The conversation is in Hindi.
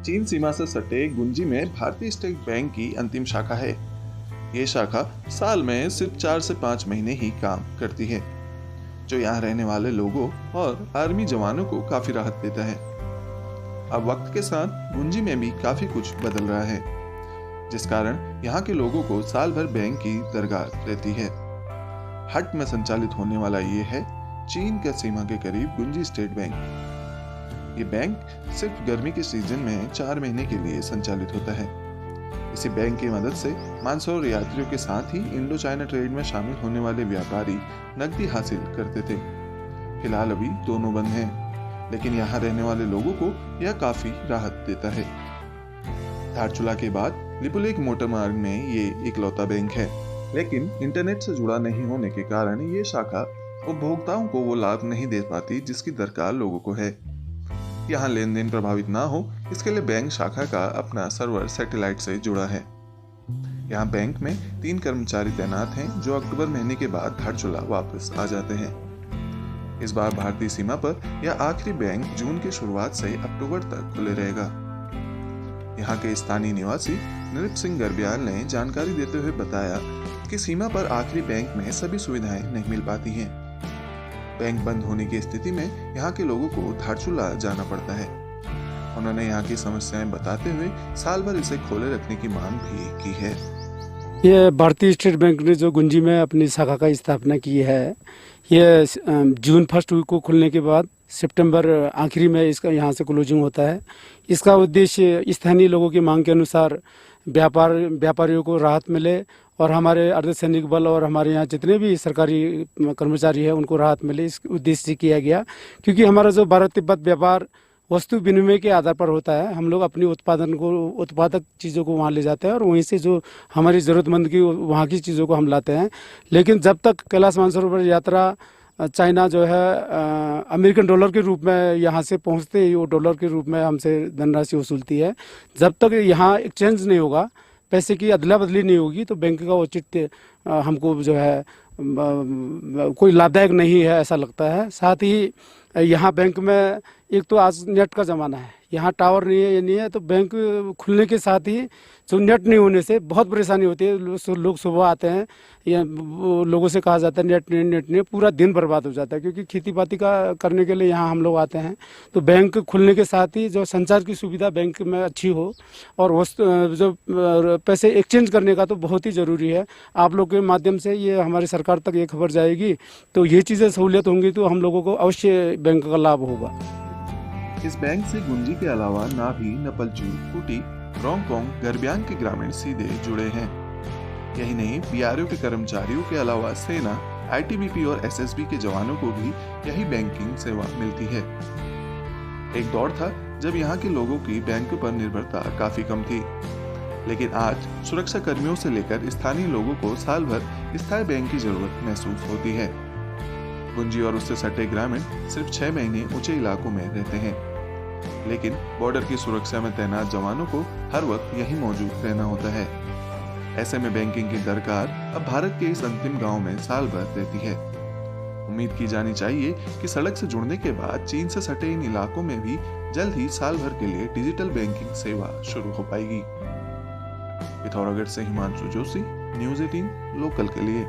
चीन सीमा से सटे गुंजी में भारतीय स्टेट बैंक की अंतिम शाखा है। ये शाखा साल में सिर्फ 4 से 5 महीने ही काम करती है, जो यहाँ रहने वाले लोगों और आर्मी जवानों को काफी राहत देता है। अब वक्त के साथ गुंजी में भी काफी कुछ बदल रहा है, जिस कारण यहाँ के लोगों को साल भर बैंक की दरकार रहती है। हट में संचालित होने वाला ये है चीन के सीमा के करीब गुंजी स्टेट बैंक। ये बैंक सिर्फ गर्मी के सीजन में 4 महीने के लिए संचालित होता है। इसी बैंक की मदद से मानसून यात्रियों के साथ ही इंडो चाइना ट्रेड में शामिल होने वाले व्यापारी नकदी हासिल करते थे। फिलहाल अभी दोनों बंद हैं, लेकिन यहाँ रहने वाले लोगों को यह काफी राहत देता है। धारचूला के बाद लिपुलेख मोटर मार्ग में ये इकलौता बैंक है, लेकिन इंटरनेट से जुड़ा नहीं होने के कारण ये शाखा उपभोक्ताओं को वो लाभ नहीं दे पाती जिसकी दरकार लोगों को है। यहाँ लेन देन प्रभावित ना हो, इसके लिए बैंक शाखा का अपना सर्वर सैटेलाइट से जुड़ा है। यहाँ बैंक में 3 कर्मचारी तैनात हैं, जो अक्टूबर महीने के बाद धारचूला वापस आ जाते हैं। इस बार भारतीय सीमा पर यह आखिरी बैंक जून की शुरुआत से अक्टूबर तक खुले रहेगा। यहाँ के स्थानीय निवासी नृप सिंह गर्ब्याल ने जानकारी देते हुए बताया कि सीमा पर आखिरी बैंक में सभी सुविधाएं नहीं मिल पाती हैं। बैंक बंद होने की स्थिति में यहाँ के लोगों को धारचूला जाना पड़ता है। उन्होंने यहाँ की समस्याएं बताते हुए साल भर इसे खोले रखने की मांग भी की है। ये भारतीय स्टेट बैंक ने जो गुंजी में अपनी शाखा का स्थापना की है, ये जून 1 को खुलने के बाद सितंबर आखिरी में इसका यहाँ से क्लोजिंग होता है। इसका उद्देश्य स्थानीय लोगों की मांग के अनुसार व्यापारियों को राहत मिले और हमारे अर्धसैनिक बल और हमारे यहाँ जितने भी सरकारी कर्मचारी हैं उनको राहत मिले, इस उद्देश्य से किया गया। क्योंकि हमारा जो भारत तिब्बत व्यापार वस्तु विनिमय के आधार पर होता है, हम लोग अपनी उत्पादक चीज़ों को वहाँ ले जाते हैं और वहीं से जो हमारी ज़रूरतमंद की वहाँ की चीज़ों को हम लाते हैं। लेकिन जब तक कैलाश मानसरोवर यात्रा चाइना जो है अमेरिकन डॉलर के रूप में यहाँ से पहुँचते ही वो डॉलर के रूप में हमसे धनराशि वसूलती है। जब तक यहाँ एक्सचेंज नहीं होगा, पैसे की अदला बदली नहीं होगी, तो बैंक का औचित्य हमको जो है कोई लाभदायक नहीं है ऐसा लगता है। साथ ही यहाँ बैंक में एक तो आज नेट का ज़माना है, यहाँ टावर नहीं है, ये नहीं है, तो बैंक खुलने के साथ ही जो नेट नहीं होने से बहुत परेशानी होती है। लोग सुबह आते हैं या लोगों से कहा जाता है नेट नहीं, पूरा दिन बर्बाद हो जाता है। क्योंकि खेती बाती का करने के लिए यहाँ हम लोग आते हैं। तो बैंक खुलने के साथ ही जो संचार की सुविधा बैंक में अच्छी हो और जो पैसे एक्सचेंज करने का तो बहुत ही ज़रूरी है। आप लोग के माध्यम से ये हमारी सरकार तक ये खबर जाएगी, तो ये चीज़ें सहूलियत होंगी तो हम लोगों को अवश्य बैंक का लाभ होगा। इस बैंक से गुंजी के अलावा नाभी, नपलचू, कुटी, रोंगकोंग, गर्ब्यांग के ग्रामीण सीधे जुड़े हैं। यही नहीं, बीआरओ के कर्मचारियों के अलावा सेना, आईटीबीपी और एसएसबी के जवानों को भी यही बैंकिंग सेवा मिलती है। एक दौर था जब यहाँ के लोगों की बैंक पर निर्भरता काफी कम थी, लेकिन आज सुरक्षा कर्मियों से लेकर स्थानीय लोगों को साल भर स्थायी बैंक की जरूरत महसूस होती है। गुंजी और उससे सटे ग्रामीण सिर्फ 6 महीने ऊंचे इलाकों में रहते हैं, लेकिन बॉर्डर की सुरक्षा में तैनात जवानों को हर वक्त यहीं मौजूद रहना होता है। ऐसे में बैंकिंग की दरकार अब भारत के इस अंतिम गांव में साल भर रहती है। उम्मीद की जानी चाहिए कि सड़क से जुड़ने के बाद चीन से सटे इन इलाकों में भी जल्द ही साल भर के लिए डिजिटल बैंकिंग सेवा शुरू हो पाएगी। पिथौरागढ़ से हिमांशु जोशी, न्यूज़ 18 लोकल के लिए।